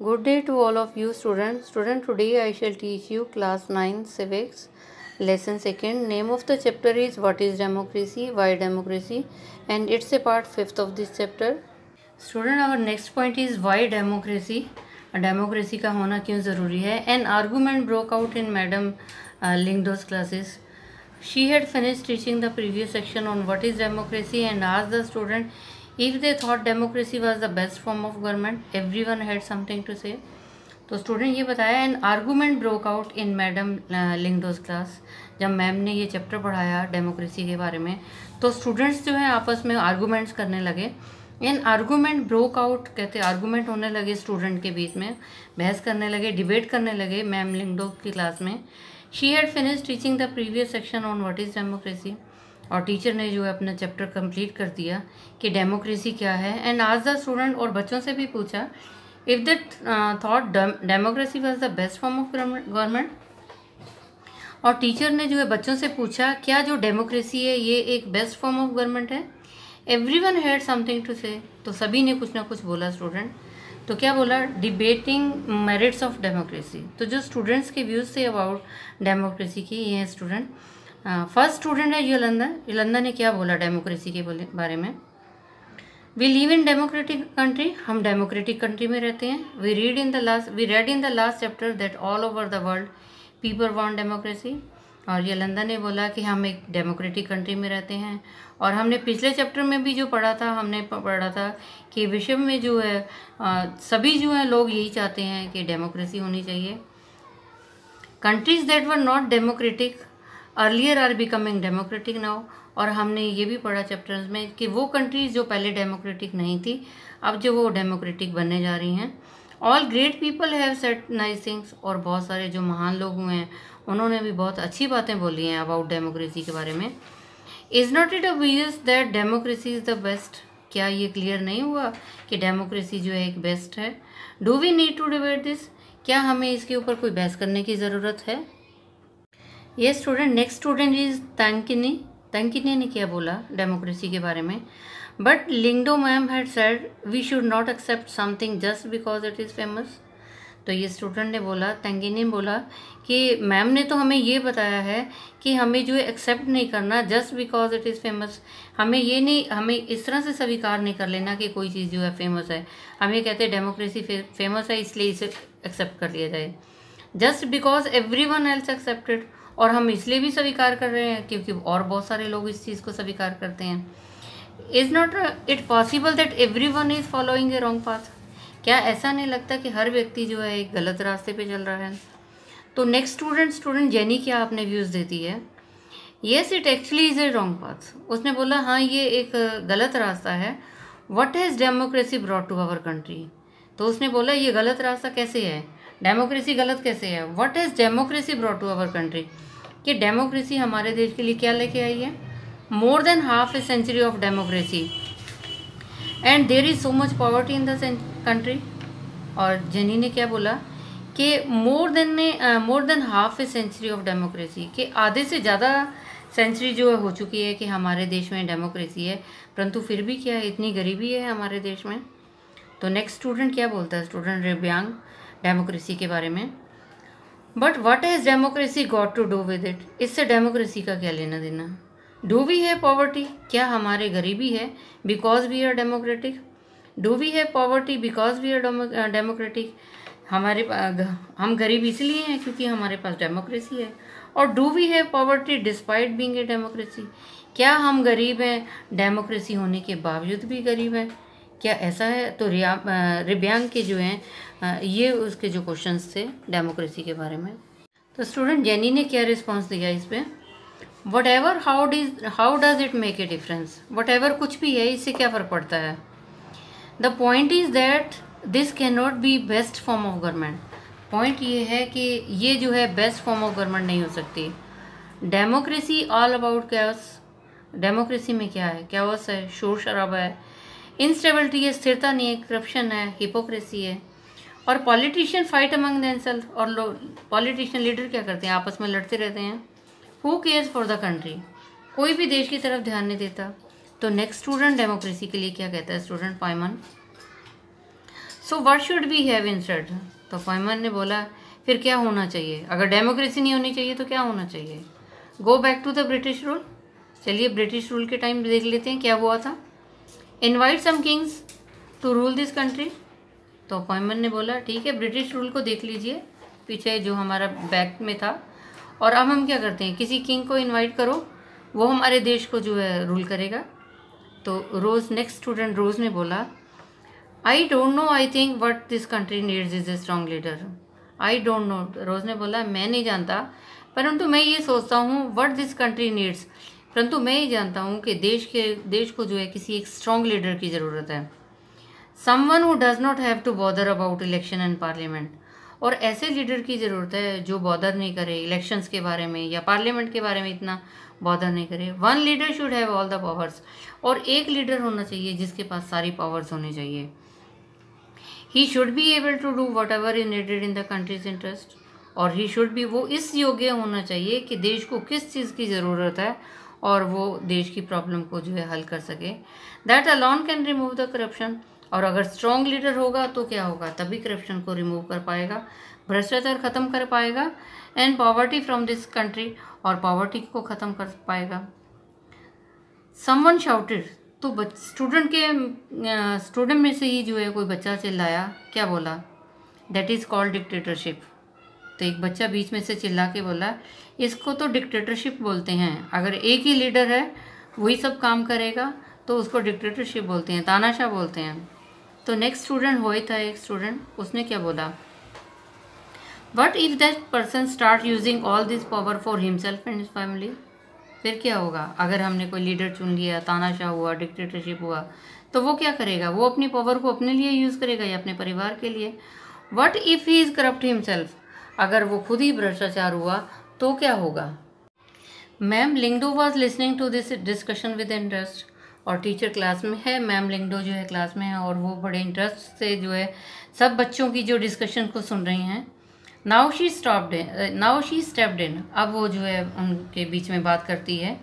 Good day to all of you students. Today I shall teach you class 9 civics lesson 2nd. Name of the chapter is what is democracy, why democracy, and it's a part 5th of this chapter. Student, our next point is why democracy. Democracy का होना क्यों ज़रूरी है. An argument broke out in Madam Lingdo's classes. She had finished teaching the previous section on what is democracy and asked the student if they thought democracy was the best form of government. Everyone had something to say. तो student ये बताया an argument broke out in madam Lingdoh's class. जब ma'am ने ये chapter पढ़ाया democracy के बारे में तो स्टूडेंट्स जो है आपस में आर्गूमेंट्स करने लगे. एन आर्गूमेंट ब्रोक आउट कहते आर्गूमेंट होने लगे स्टूडेंट के बीच में, बहस करने लगे, डिबेट करने लगे मैम लिंगडो की क्लास में. She had finish teaching the previous section on what is democracy. और टीचर ने जो है अपना चैप्टर कंप्लीट कर दिया कि डेमोक्रेसी क्या है. एंड आज द स्टूडेंट और बच्चों से भी पूछा if they thought democracy was the best form of government. और टीचर ने जो है बच्चों से पूछा क्या जो डेमोक्रेसी है ये एक बेस्ट फॉर्म ऑफ गवर्नमेंट है. एवरीवन हैड समथिंग टू से. तो सभी ने कुछ ना कुछ बोला स्टूडेंट. तो क्या बोला, डिबेटिंग मेरिट्स ऑफ डेमोक्रेसी. तो जो स्टूडेंट्स के व्यूज़ थे अबाउट डेमोक्रेसी की ये हैं स्टूडेंट. फर्स्ट स्टूडेंट है योलंदा ने क्या बोला डेमोक्रेसी के बारे में. We live in democratic country. हम डेमोक्रेटिक कंट्री में रहते हैं. We read in the last chapter that all over the world people want democracy. और योलंदा ने बोला कि हम एक डेमोक्रेटिक कंट्री में रहते हैं. और हमने पिछले चैप्टर में भी जो पढ़ा था कि विश्व में जो है सभी जो है लोग यही चाहते हैं कि डेमोक्रेसी होनी चाहिए. Countries that were not democratic earlier are becoming democratic now. और हमने ये भी पढ़ा चैप्टर्स में कि वो कंट्रीज जो पहले डेमोक्रेटिक नहीं थी अब जो वो डेमोक्रेटिक बनने जा रही हैं. All great people have said nice things. और बहुत सारे जो महान लोग हुए हैं उन्होंने भी बहुत अच्छी बातें बोली हैं अबाउट डेमोक्रेसी के बारे में. Is not it obvious that democracy is the best. क्या ये क्लियर नहीं हुआ कि डेमोक्रेसी जो है एक बेस्ट है. Do we need to debate this. क्या हमें इसके ऊपर कोई बहस करने की ज़रूरत है. ये student next student is Tankini ने क्या बोला डेमोक्रेसी के बारे में. But Lyngdoh ma'am had said we should not accept something just because it is famous. तो ये स्टूडेंट ने बोला, तंकिनी ने बोला कि मैम ने तो हमें ये बताया है कि हमें जो है एक्सेप्ट नहीं करना just because it is famous. हमें इस तरह से स्वीकार नहीं कर लेना कि कोई चीज़ जो है फेमस है. हम ये कहते हैं डेमोक्रेसी फेमस है इसलिए इसे एक्सेप्ट कर लिया जाए just because everyone else accepted. और हम इसलिए भी स्वीकार कर रहे हैं क्योंकि और बहुत सारे लोग इस चीज़ को स्वीकार करते हैं. Is not it possible that everyone is following A wrong path. क्या ऐसा नहीं लगता कि हर व्यक्ति जो है एक गलत रास्ते पे चल रहा है. तो नेक्स्ट स्टूडेंट जेनी क्या आपने व्यूज़ देती है. Yes it actually is a wrong path. उसने बोला हाँ ये एक गलत रास्ता है. What has democracy brought to our country. तो उसने बोला ये गलत रास्ता कैसे है, डेमोक्रेसी गलत कैसे है. What has democracy brought to our country. कि डेमोक्रेसी हमारे देश के लिए क्या लेके आई है. More than half a century of democracy and there is so much poverty in the country. और जेनी ने क्या बोला कि more than half a century of democracy. कि आधे से ज़्यादा सेंचुरी जो हो चुकी है कि हमारे देश में डेमोक्रेसी है, परंतु फिर भी क्या है इतनी गरीबी है हमारे देश में. तो नेक्स्ट स्टूडेंट क्या बोलता है, स्टूडेंट रेब्यांग डेमोक्रेसी के बारे में. But what has democracy got to do with it. इससे डेमोक्रेसी का क्या लेना देना. Do we have poverty. क्या हमारे गरीबी है because we are democratic. Do we have poverty because we are democratic. हम गरीब इसलिए हैं क्योंकि हमारे पास डेमोक्रेसी है. और do we have poverty despite being a democracy. क्या हम गरीब हैं डेमोक्रेसी होने के बावजूद भी गरीब हैं. क्या ऐसा है. तो रिब्यांग के जो हैं ये उसके जो क्वेश्चंस थे डेमोक्रेसी के बारे में. तो स्टूडेंट जेनी ने क्या रिस्पॉन्स दिया इस पर. What ever how does it make a difference. What ever कुछ भी है इससे क्या फ़र्क पड़ता है. The point is that this can not be best form of government. Point ये है कि ये जो है बेस्ट फॉर्म ऑफ गवर्नमेंट नहीं हो सकती. Democracy all about chaos. Democracy में क्या है, कैओस है, शोर शराबा है, इंस्टेबिलिटी है, स्थिरता नहीं है, करप्शन है, हिपोक्रेसी है. और पॉलिटिशियन फाइट अमंग देमसेल्फ. और पॉलिटिशियन लीडर क्या करते हैं आपस में लड़ते रहते हैं. Who cares for the country. कोई भी देश की तरफ ध्यान नहीं देता. तो नेक्स्ट स्टूडेंट डेमोक्रेसी के लिए क्या कहता है स्टूडेंट पाइमन. So what should we have instead? तो फॉयमन ने बोला फिर क्या होना चाहिए? अगर डेमोक्रेसी नहीं होनी चाहिए तो क्या होना चाहिए? Go back to the British rule. चलिए ब्रिटिश रूल के टाइम देख लेते हैं क्या हुआ था। Invite some kings to rule this country. तो फॉयमन ने बोला ठीक है, ब्रिटिश रूल को देख लीजिए पीछे जो हमारा बैक में था, और अब हम क्या करते हैं, किसी किंग को इनवाइट करो, वो हमारे देश को जो है रूल करेगा। तो रोज़, नेक्स्ट स्टूडेंट रोज़ ने बोला I don't know, I think what this country needs is a strong leader. I don't know, Rose ने बोला मैं नहीं जानता, परंतु मैं ये सोचता हूँ वट दिस कंट्री नीड्स, परंतु मैं ये जानता हूँ कि देश को जो है किसी एक स्ट्रॉन्ग लीडर की ज़रूरत है। Someone who does not have to bother about election and parliament. और ऐसे लीडर की ज़रूरत है जो बॉदर नहीं करे इलेक्शंस के बारे में या पार्लियामेंट के बारे में, इतना बॉदर नहीं करे। One leader should have all the powers. और एक लीडर होना चाहिए जिसके पास सारी पावर्स होनी चाहिए। He should be able to do whatever is needed in the country's interest. और ही शुड बी, वो इस योग्य होना चाहिए कि देश को किस चीज़ की ज़रूरत है और वो देश की प्रॉब्लम को जो है हल कर सके। That alone can remove the corruption. और अगर स्ट्रॉन्ग लीडर होगा तो क्या होगा, तभी करप्शन को रिमूव कर पाएगा, भ्रष्टाचार खत्म कर पाएगा, and poverty from this country, और पॉवर्टी को ख़त्म कर पाएगा। Someone shouted. तो स्टूडेंट में से ही जो है कोई बच्चा चिल्लाया, क्या बोला? That is called dictatorship. तो एक बच्चा बीच में से चिल्ला के बोला इसको तो डिक्टेटरशिप बोलते हैं, अगर एक ही लीडर है वही सब काम करेगा तो उसको डिक्टेटरशिप बोलते हैं, तानाशाह बोलते हैं। तो नेक्स्ट स्टूडेंट हुआ था एक स्टूडेंट, उसने क्या बोला? What if that person start using all this power for himself and his family. फिर क्या होगा अगर हमने कोई लीडर चुन लिया, तानाशाह हुआ, डिक्टेटरशिप हुआ, तो वो क्या करेगा? वो अपनी पावर को अपने लिए यूज़ करेगा या अपने परिवार के लिए। What if he is corrupt himself. अगर वो खुद ही भ्रष्टाचार हुआ तो क्या होगा? Ma'am Lyngdoh was listening to this discussion with interest. और टीचर क्लास में है, मैम लिंगडो जो है क्लास में है और वो बड़े इंटरेस्ट से जो है सब बच्चों की जो डिस्कशन को सुन रही हैं। Now she stepped in. अब वो जो है उनके बीच में बात करती है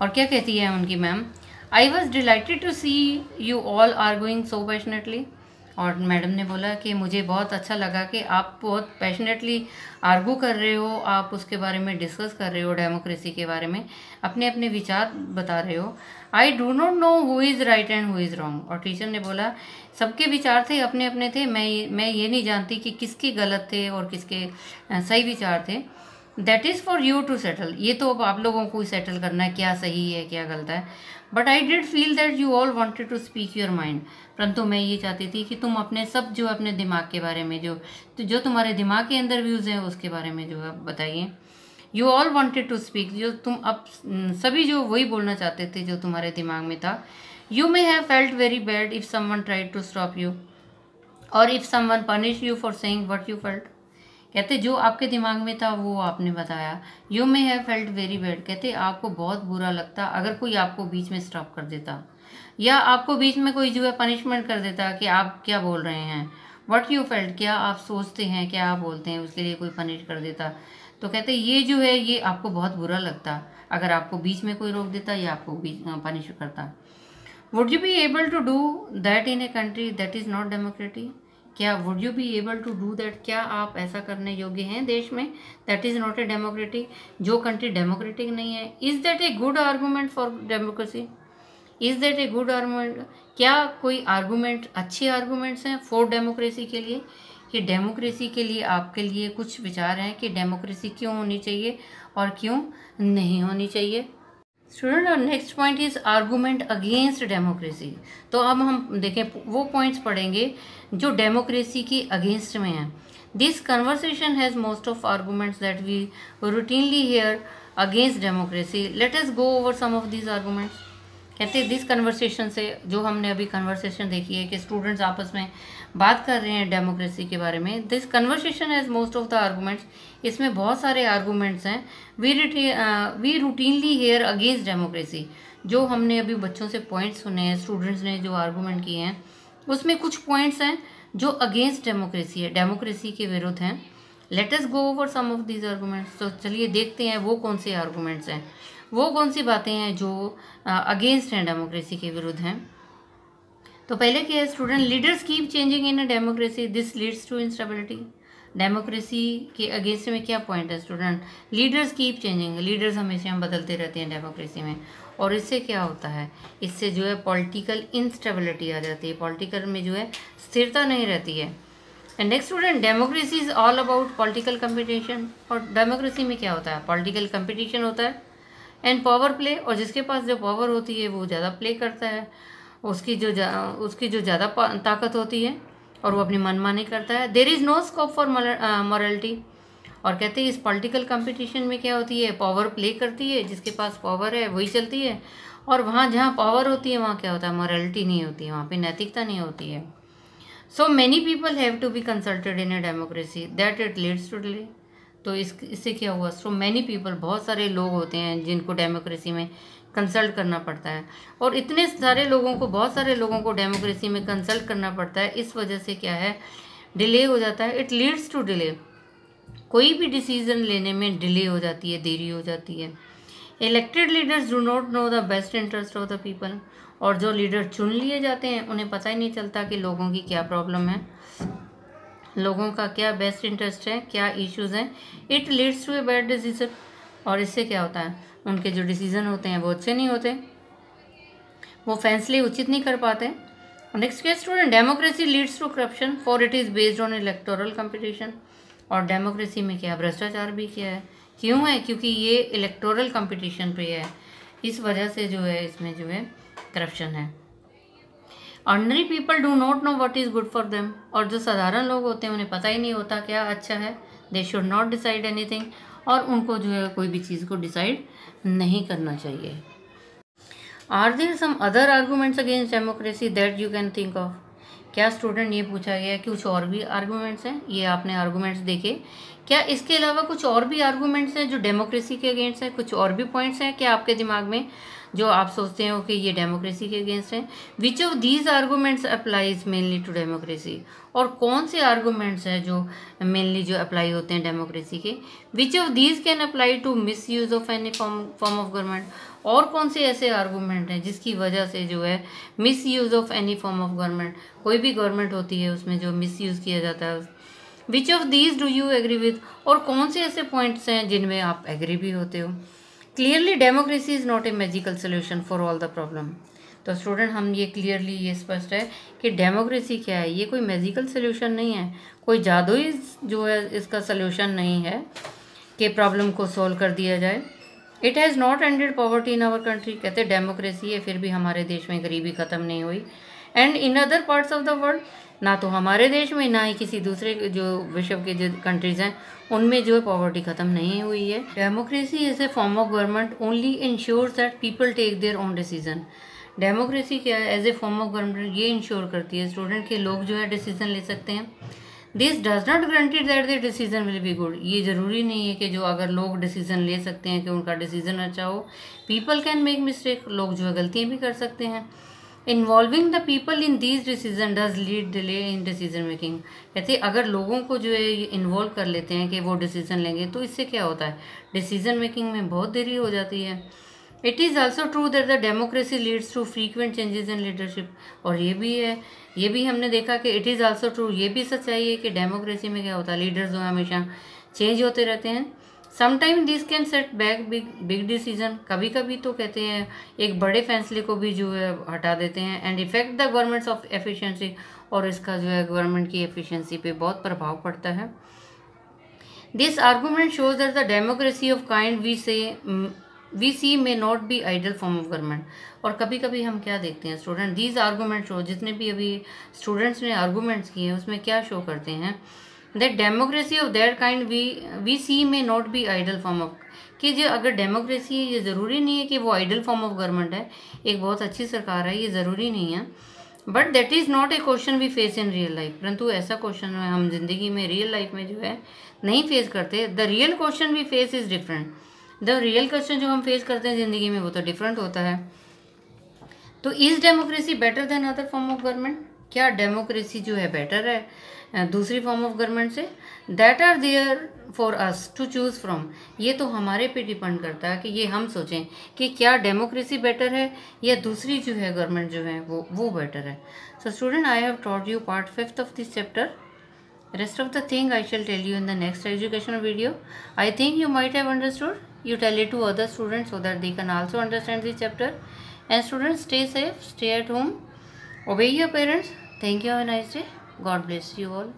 और क्या कहती है उनकी ma'am? I was delighted to see you all arguing so passionately. और मैडम ने बोला कि मुझे बहुत अच्छा लगा कि आप बहुत पैशनेटली आर्गू कर रहे हो, आप उसके बारे में डिस्कस कर रहे हो, डेमोक्रेसी के बारे में अपने अपने विचार बता रहे हो। I do not know who is right and who is wrong. और टीचर ने बोला सबके विचार थे, अपने अपने थे, मैं ये नहीं जानती कि किसके गलत थे और किसके सही विचार थे। That is for you to settle. ये तो अब आप लोगों को ही सेटल करना है क्या सही है क्या गलत है। But I did feel that you all wanted to speak your mind. परंतु मैं ये चाहती थी कि तुम अपने सब जो अपने दिमाग के बारे में जो तुम्हारे दिमाग के अंदर व्यूज़ हैं उसके बारे में जो है बताइए। You all wanted to speak, जो तुम अब सभी जो वही बोलना चाहते थे जो तुम्हारे दिमाग में था। You may have felt very bad if someone tried to stop you or if someone punish you for saying what you felt. कहते जो आपके दिमाग में था वो आपने बताया। You may have felt very bad, कहते आपको बहुत बुरा लगता अगर कोई आपको बीच में स्टॉप कर देता या आपको बीच में कोई जो है पनिशमेंट कर देता कि आप क्या बोल रहे हैं। व्हाट यू फेल्ट, क्या आप सोचते हैं, क्या आप बोलते हैं, उसके लिए कोई पनिश कर देता। तो कहते ये जो है ये आपको बहुत बुरा लगता अगर आपको बीच में कोई रोक देता या आपको पनिश करता। Would you be able to do that in a country that is not democratic. क्या would you be able to do that, क्या आप ऐसा करने योग्य हैं देश में that is not a democratic, जो कंट्री डेमोक्रेटिक नहीं है। Is that a good argument for democracy. Is that a good argument, क्या कोई आर्गूमेंट अच्छे आर्गूमेंट्स हैं फॉर डेमोक्रेसी के लिए, कि डेमोक्रेसी के लिए आपके लिए कुछ विचार हैं कि डेमोक्रेसी क्यों होनी चाहिए और क्यों नहीं होनी चाहिए। स्टूडेंट, और next point is argument against democracy. तो अब हम देखें वो पॉइंट्स पढ़ेंगे जो डेमोक्रेसी के अगेंस्ट में हैं। This conversation has most of arguments that we routinely hear against democracy. Let us go over some of these arguments. कहते हैं दिस कन्वर्सेशन से, जो हमने अभी कन्वर्सेशन देखी है कि स्टूडेंट्स आपस में बात कर रहे हैं डेमोक्रेसी के बारे में। This conversation has most of the arguments, इसमें बहुत सारे आर्गूमेंट्स हैं। We routinely hear against democracy. जो हमने अभी बच्चों से पॉइंट्स सुने हैं, स्टूडेंट्स ने जो आर्गूमेंट किए हैं उसमें कुछ पॉइंट्स हैं जो अगेंस्ट डेमोक्रेसी है, डेमोक्रेसी के विरुद्ध हैं। Let us go over some of these arguments. तो चलिए देखते हैं वो कौन से आर्गूमेंट्स हैं, वो कौन सी बातें हैं जो अगेंस्ट हैं, डेमोक्रेसी के विरुद्ध हैं। तो तो पहले क्या है student, leaders keep changing in a democracy, this leads to instability. Democracy के अगेंस्ट में क्या पॉइंट है student, leaders keep changing, leaders हमेशा बदलते रहते हैं डेमोक्रेसी में, और इससे क्या होता है, इससे जो है पॉलिटिकल इंस्टेबिलिटी आ जाती है, पॉलिटिकल में जो है स्थिरता नहीं रहती है। And next student, democracy is all about political competition, और डेमोक्रेसी में क्या होता है, पॉलिटिकल कंपटीशन होता है एंड पावर प्ले, और जिसके पास जो पावर होती है वो ज़्यादा प्ले करता है, उसकी जो ज़्यादा ताकत होती है और वो अपनी मनमानी करता है। There is no scope for morality, और कहते हैं इस पॉलिटिकल कंपटीशन में क्या होती है, पावर प्ले करती है, जिसके पास पावर है वही चलती है, और वहाँ जहाँ पावर होती है वहाँ क्या होता है, मॉरलिटी नहीं होती है, वहाँ पे नैतिकता नहीं होती है। So many people have to be consulted in a democracy that it leads to delay. तो इससे क्या हुआ, सो मैनी पीपल, बहुत सारे लोग होते हैं जिनको डेमोक्रेसी में कंसल्ट करना पड़ता है, और इतने सारे लोगों को, बहुत सारे लोगों को डेमोक्रेसी में कंसल्ट करना पड़ता है, इस वजह से क्या है, डिले हो जाता है, इट लीड्स टू डिले। कोई भी डिसीजन लेने में डिले हो जाती है, देरी हो जाती है। Elected leaders do not know the best interest of the people, और जो लीडर चुन लिए जाते हैं उन्हें पता ही नहीं चलता कि लोगों की क्या प्रॉब्लम है, लोगों का क्या बेस्ट इंटरेस्ट है, क्या इश्यूज़ हैं। It leads to a bad decision, और इससे क्या होता है, उनके जो डिसीजन होते हैं वो अच्छे नहीं होते, वो फैसले उचित नहीं कर पाते। नेक्स्ट क्या student, democracy leads to corruption for it is based on electoral competition, और डेमोक्रेसी में क्या, भ्रष्टाचार भी क्या है, क्यों है, क्योंकि ये इलेक्टोरल कंपटीशन पे है, इस वजह से जो है इसमें जो है करप्शन है। Ordinary people do not know what is good for them, और जो साधारण लोग होते हैं उन्हें पता ही नहीं होता क्या अच्छा है, they should not decide anything, और उनको जो है कोई भी चीज़ को डिसाइड नहीं करना चाहिए। Are there some other arguments against democracy that you can think of, क्या स्टूडेंट ये पूछा गया है कुछ और भी आर्गूमेंट्स हैं, ये आपने आर्गूमेंट्स देखे, क्या इसके अलावा कुछ और भी आर्गूमेंट्स हैं जो डेमोक्रेसी के अगेंस्ट हैं, कुछ और भी पॉइंट्स हैं क्या आपके दिमाग में जो आप सोचते हो कि ये डेमोक्रेसी के अगेंस्ट हैं। Which of these arguments applies mainly to democracy, और कौन से आर्गूमेंट्स हैं जो मेनली जो अप्लाई होते हैं डेमोक्रेसी के। Which of these can apply to misuse of any form of government, और कौन से ऐसे आर्गूमेंट हैं जिसकी वजह से जो है miss use of any form of government, कोई भी गवर्नमेंट होती है उसमें जो मिस यूज़ किया जाता है। Which of these do you agree with, और कौन से ऐसे पॉइंट्स हैं जिनमें आप एग्री भी होते हो। Clearly democracy is not A magical solution for all the problem, तो स्टूडेंट हम ये क्लियरली ये स्पष्ट है कि डेमोक्रेसी क्या है, ये कोई मैजिकल सोल्यूशन नहीं है, कोई जादुई जो है इसका सोल्यूशन नहीं है कि प्रॉब्लम को सॉल्व कर दिया जाए। It has not ended poverty in our country, कहते डेमोक्रेसी है फिर भी हमारे देश में गरीबी ख़त्म नहीं हुई, and in other parts of the world, ना तो हमारे देश में ना ही किसी दूसरे जो विश्व के जो कंट्रीज़ हैं उनमें जो है पॉवर्टी ख़त्म नहीं हुई है। Democracy is a form of government only ensures that people take their own decision, democracy क्या है, as a form of government ये इंश्योर करती है स्टूडेंट के लोग जो है डिसीजन ले सकते हैं। This does not guarantee that the decision will be good, ये ज़रूरी नहीं है कि जो अगर लोग डिसीजन ले सकते हैं कि उनका डिसीजन अच्छा हो। पीपल कैन मेक मिस्टेक, लोग जो है गलतियाँ भी कर सकते हैं। Involving the people in these decision does lead delay in decision making, कहते अगर लोगों को जो है इन्वॉल्व कर लेते हैं कि वो डिसीजन लेंगे तो इससे क्या होता है, डिसीजन मेकिंग में बहुत देरी हो जाती है। It is also true that the democracy leads to frequent changes in leadership, और ये भी है, ये भी हमने देखा कि इट इज़ ऑल्सो ट्रू, ये भी सच्चाई है कि डेमोक्रेसी में क्या होता है, लीडर्स जो हमेशा चेंज होते रहते हैं। Sometime this can set back big decision, कभी कभी तो कहते हैं एक बड़े फैसले को भी जो है हटा देते हैं, and effect the governments of efficiency, और इसका जो है गवर्नमेंट की एफिशिएंसी पे बहुत प्रभाव पड़ता है। This argument shows that the democracy of kind we see may not be ideal form of government, और कभी कभी हम क्या देखते हैं स्टूडेंट, दीज आर्गूमेंट शो, जितने भी अभी स्टूडेंट्स ने आर्गूमेंट्स किए हैं उसमें क्या शो करते हैं, that democracy of that kind we see may not be ideal form of, कि जो अगर डेमोक्रेसी है ये ज़रूरी नहीं है कि वो आइडल फॉर्म ऑफ गवर्नमेंट है, एक बहुत अच्छी सरकार है, ये ज़रूरी नहीं है। But that is not a question we face in real life, परंतु ऐसा क्वेश्चन हम जिंदगी में रियल लाइफ में जो है नहीं फेस करते। The real question we face is different, the real question जो हम फेस करते हैं ज़िंदगी में वो तो डिफरेंट होता है। तो is democracy better than other form of government, क्या डेमोक्रेसी जो है बेटर है दूसरी फॉर्म ऑफ गवर्नमेंट से, that are there for us to choose from. ये तो हमारे पे डिपेंड करता है कि ये हम सोचें कि क्या डेमोक्रेसी बेटर है या दूसरी जो है गवर्नमेंट जो है वो बेटर है। So student, I have taught you part 5th of this chapter. Rest of the thing I shall tell you in the next educational video. I think you might have understood. You tell it to other students so that they can also understand this chapter. And students, stay safe, stay at home, obey your parents. Thank you. Have a nice day. God bless you all.